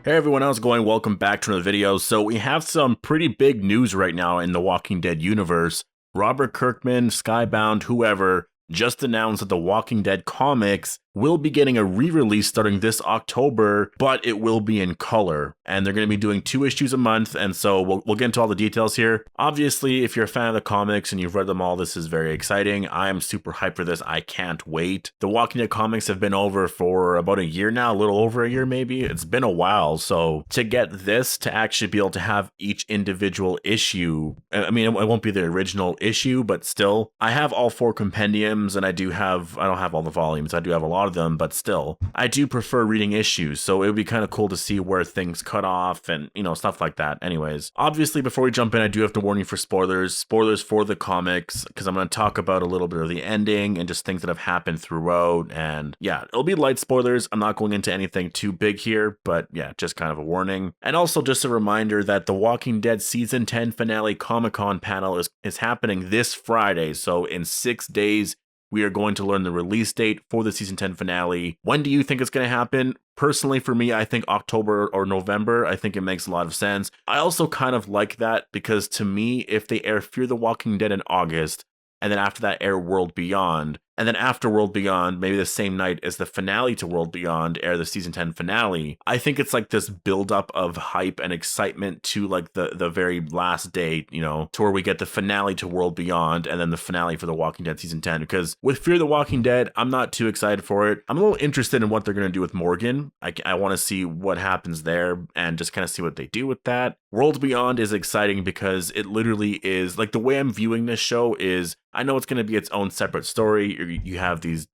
Hey everyone, how's it going? Welcome back to another video. So we have some pretty big news right now in the Walking Dead universe. Robert Kirkman, Skybound, whoever, just announced that the Walking Dead comics will be getting a re-release starting this October, but it will be in color. And they're going to be doing 2 issues a month, and so we'll get into all the details here. Obviously, if you're a fan of the comics and you've read them all, this is very exciting. I am super hyped for this. I can't wait. The Walking Dead comics have been over for about a year now, a little over a year maybe. It's been a while, so to get this, to actually be able to have each individual issue, I mean, it won't be the original issue, but still, I have all 4 compendiums, and I don't have all the volumes. I do have a lot of them, but still, I do prefer reading issues, so it would be kind of cool to see where things cut off and, stuff like that. Anyways, obviously, before we jump in, I do have to warn you for spoilers for the comics, because I'm going to talk about a little bit of the ending and just things that have happened throughout, and yeah, it'll be light spoilers. I'm not going into anything too big here, but yeah, just kind of a warning. And also just a reminder that the Walking Dead Season 10 finale Comic-Con panel is happening this Friday, so in 6 days, we are going to learn the release date for the Season 10 finale. When do you think it's going to happen? Personally, for me, I think October or November. I think it makes a lot of sense. I also kind of like that because to me, if they air Fear the Walking Dead in August, and then after that air World Beyond, and then after World Beyond, maybe the same night as the finale to World Beyond, air the Season 10 finale, I think it's like this buildup of hype and excitement to like the very last day, to where we get the finale to World Beyond and then the finale for The Walking Dead Season 10. Because with Fear the Walking Dead, I'm not too excited for it. I'm a little interested in what they're going to do with Morgan. I want to see what happens there and just kind of see what they do with that. World Beyond is exciting because it literally is, like, the way I'm viewing this show is, I know it's going to be its own separate story. You have these,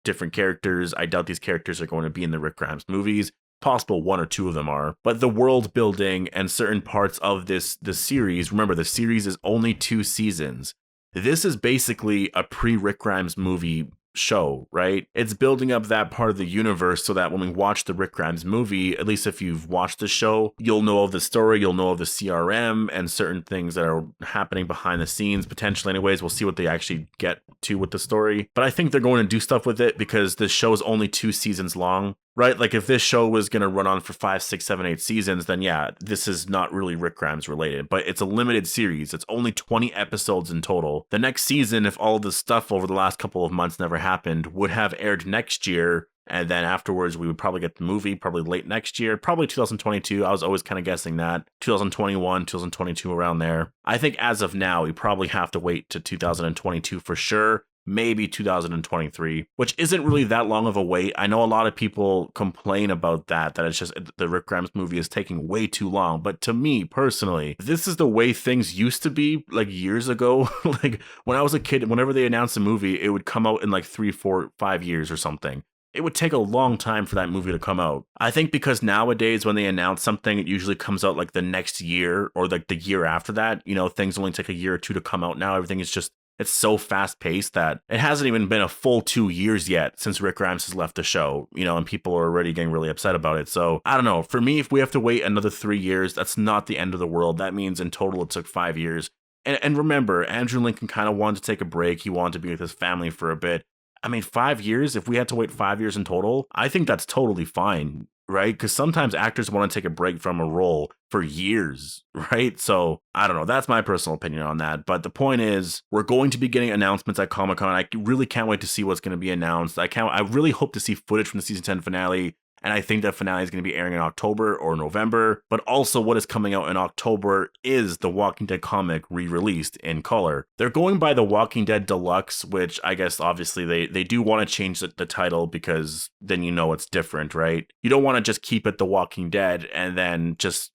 different characters. I doubt these characters are going to be in the Rick Grimes movies. Possible 1 or 2 of them are. But the world building and certain parts of the series, remember, the series is only 2 seasons. This is basically a pre-Rick Grimes movie show, right? It's building up that part of the universe so that when we watch the Rick Grimes movie, at least if you've watched the show, you'll know of the story, you'll know of the CRM and certain things that are happening behind the scenes, potentially anyways. We'll see what they actually get to with the story. But I think they're going to do stuff with it because this show is only 2 seasons long, right? Like if this show was going to run on for 5, 6, 7, 8 seasons, then yeah, this is not really Rick Grimes related, but it's a limited series. It's only 20 episodes in total. The next season, if all of the stuff over the last couple of months never happened, would have aired next year. And then afterwards, we would probably get the movie probably late next year, probably 2022. I was always kind of guessing that 2021, 2022, around there. I think as of now, we probably have to wait to 2022 for sure. Maybe 2023, which isn't really that long of a wait. I know a lot of people complain about that it's just the Rick Grimes movie is taking way too long. But to me personally, this is the way things used to be like years ago. Like when I was a kid, whenever they announced a movie, it would come out in like 3, 4, 5 years or something. It would take a long time for that movie to come out. I think because nowadays when they announce something, it usually comes out like the next year or like the year after that. Things only take a year or 2 to come out now. Everything is just, it's so fast paced that it hasn't even been a full 2 years yet since Rick Grimes has left the show, and people are already getting really upset about it. So I don't know. For me, if we have to wait another 3 years, that's not the end of the world. That means in total it took 5 years. And remember, Andrew Lincoln kind of wanted to take a break. He wanted to be with his family for a bit. I mean, 5 years, if we had to wait 5 years in total, I think that's totally fine, right? Because sometimes actors want to take a break from a role for years, right? So I don't know. That's my personal opinion on that. But the point is, we're going to be getting announcements at Comic-Con. I really can't wait to see what's going to be announced. I really hope to see footage from the Season 10 finale. And I think that finale is going to be airing in October or November. But also what is coming out in October is the Walking Dead comic re-released in color. They're going by the Walking Dead Deluxe, which I guess obviously they do want to change the title because then it's different, right? You don't want to just keep it The Walking Dead and then just,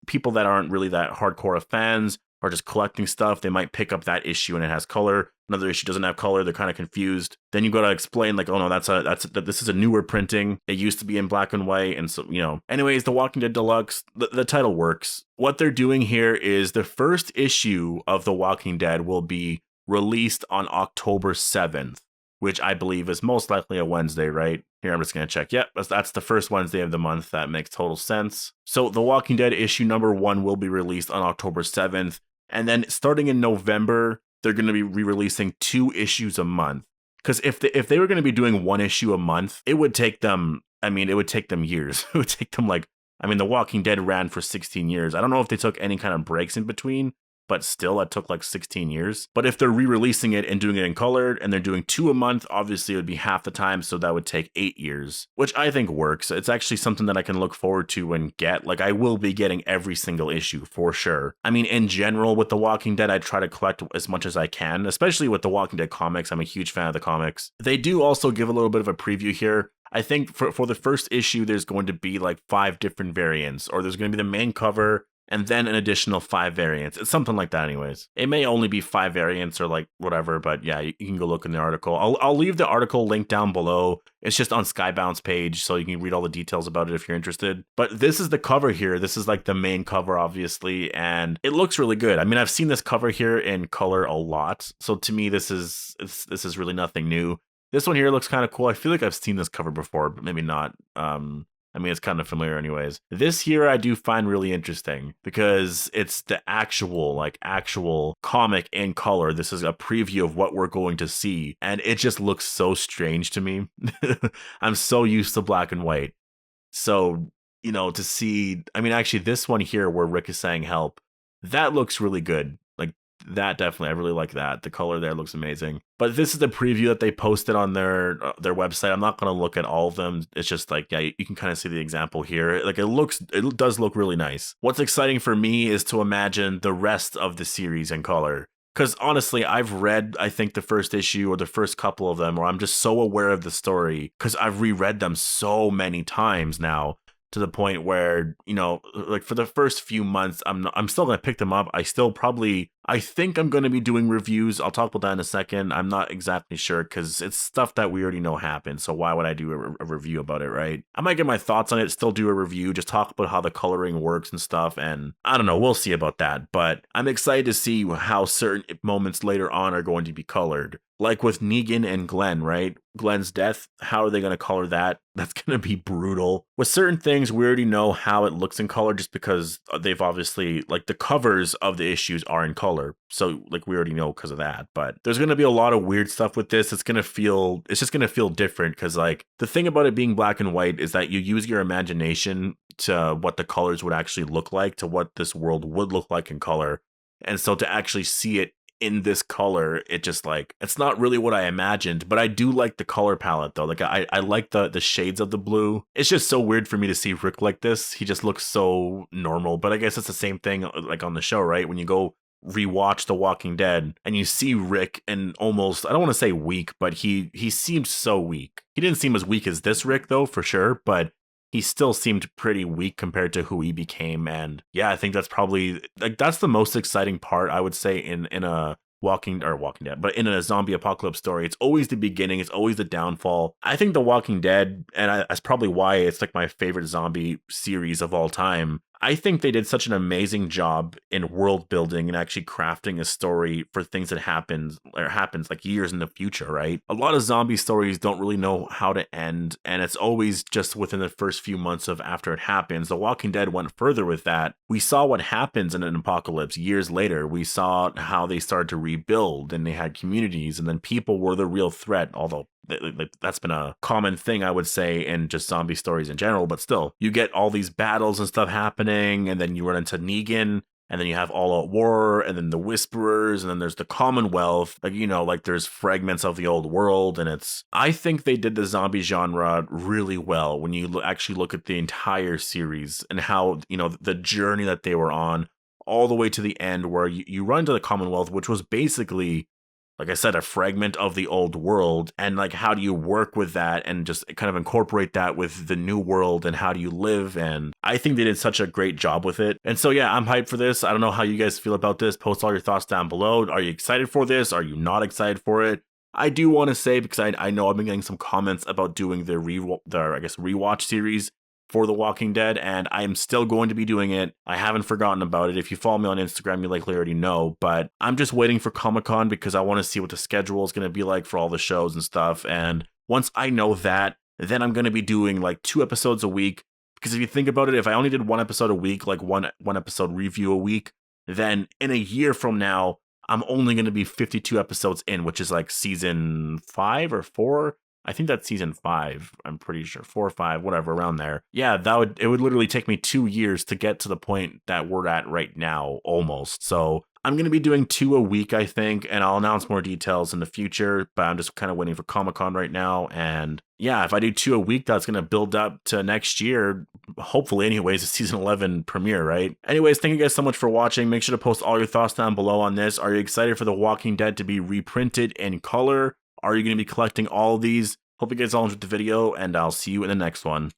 people that aren't really that hardcore of fans are just collecting stuff. They might pick up that issue and it has color. Another issue doesn't have color. They're kind of confused. Then you got to explain like, oh no, this is a newer printing. It used to be in black and white. And so, anyways, The Walking Dead Deluxe, the title works. What they're doing here is the first issue of The Walking Dead will be released on October 7th, which I believe is most likely a Wednesday, right? Here, I'm just going to check. Yep, that's the first Wednesday of the month. That makes total sense. So The Walking Dead issue number 1 will be released on October 7th. And then starting in November, they're going to be re-releasing 2 issues a month. Because if they were going to be doing 1 issue a month, it would take them years. It would take them like I mean, The Walking Dead ran for 16 years. I don't know if they took any kind of breaks in between, but still, it took like 16 years. But if they're re-releasing it and doing it in color, and they're doing 2 a month, obviously it would be half the time, so that would take 8 years, which I think works. It's actually something that I can look forward to and get. Like, I will be getting every single issue for sure. I mean, in general, with The Walking Dead, I try to collect as much as I can, especially with The Walking Dead comics. I'm a huge fan of the comics. They do also give a little bit of a preview here. I think for the first issue, there's going to be like 5 different variants, or there's going to be the main cover, and then an additional 5 variants. It's something like that anyways. It may only be 5 variants or like whatever, but yeah, you can go look in the article. I'll leave the article link down below. It's just on Skybound's page, so you can read all the details about it if you're interested. But this is the cover here. This is like the main cover, obviously, and it looks really good. I mean, I've seen this cover here in color a lot, so to me, this is really nothing new. This one here looks kind of cool. I feel like I've seen this cover before, but maybe not. I mean, it's kind of familiar anyways. This here I do find really interesting because it's the actual comic in color. This is a preview of what we're going to see, and it just looks so strange to me. I'm so used to black and white. So, you know, to see, I mean, actually this one here where Rick is saying help, that looks really good. Like, that definitely, I really like that. The color there looks amazing. But this is the preview that they posted on their website. I'm not going to look at all of them. It's just like, yeah, you can kind of see the example here. Like, it does look really nice. What's exciting for me is to imagine the rest of the series in color. Because honestly, I've read, I think, the first issue or the first couple of them, or I'm just so aware of the story because I've reread them so many times now, to the point where, you know, like for the first few months, I'm still going to pick them up. I think I'm going to be doing reviews. I'll talk about that in a second. I'm not exactly sure because it's stuff that we already know happened. So why would I do a review about it, right? I might get my thoughts on it, still do a review, just talk about how the coloring works and stuff. And I don't know, we'll see about that. But I'm excited to see how certain moments later on are going to be colored. Like with Negan and Glenn, right? Glenn's death, how are they going to color that? That's going to be brutal. With certain things, we already know how it looks in color just because they've obviously, like, the covers of the issues are in color. So, like, we already know because of that. But there's going to be a lot of weird stuff with this. It's just going to feel different because, like, the thing about it being black and white is that you use your imagination to what the colors would actually look like, to what this world would look like in color. And so to actually see it in this color, it just, like, it's not really what I imagined, but I do like the color palette though. Like, I like the shades of the blue. It's just so weird for me to see Rick like this. He just looks so normal, but I guess it's the same thing like on the show, right? When you go rewatch The Walking Dead and you see Rick and almost, I don't want to say weak, but he seemed so weak. He didn't seem as weak as this Rick though, for sure, but he still seemed pretty weak compared to who he became. And yeah, I think that's probably, like, that's the most exciting part, I would say, in a Walking Dead, but in a zombie apocalypse story. It's always the beginning, it's always the downfall. I think The Walking Dead, and that's probably why it's like my favorite zombie series of all time, I think they did such an amazing job in world building and actually crafting a story for things that happens like years in the future, right? A lot of zombie stories don't really know how to end, and it's always just within the first few months of after it happens. The Walking Dead went further with that. We saw what happens in an apocalypse years later. We saw how they started to rebuild, and they had communities, and then people were the real threat, although that's been a common thing, I would say, in just zombie stories in general. But still, you get all these battles and stuff happening, and then you run into Negan, and then you have All Out War, and then the Whisperers, and then there's the Commonwealth. Like, you know, like there's fragments of the old world, and I think they did the zombie genre really well when you actually look at the entire series and how, you know, the journey that they were on all the way to the end, where you run to the Commonwealth, which was basically, like I said, a fragment of the old world. And like, how do you work with that and just kind of incorporate that with the new world, and how do you live? And I think they did such a great job with it. And so, yeah, I'm hyped for this. I don't know how you guys feel about this. Post all your thoughts down below. Are you excited for this? Are you not excited for it? I do want to say, because I know I've been getting some comments about doing the rewatch series for The Walking Dead, and I am still going to be doing it. I haven't forgotten about it. If you follow me on Instagram, you likely already know, but I'm just waiting for Comic-Con because I want to see what the schedule is going to be like for all the shows and stuff. And once I know that, then I'm going to be doing like 2 episodes a week. Because if you think about it, if I only did 1 episode a week, like one episode review a week, then in a year from now, I'm only going to be 52 episodes in, which is like season 5 or 4. I think that's season 5. I'm pretty sure 4 or 5, whatever, around there. Yeah, it would literally take me 2 years to get to the point that we're at right now, almost. So I'm going to be doing 2 a week, I think, and I'll announce more details in the future, but I'm just kind of waiting for Comic-Con right now. And yeah, if I do 2 a week, that's going to build up to next year, hopefully anyways, a season 11 premiere, right? Anyways, thank you guys so much for watching. Make sure to post all your thoughts down below on this. Are you excited for The Walking Dead to be reprinted in color? Are you going to be collecting all of these? Hope you guys all enjoyed the video, and I'll see you in the next one.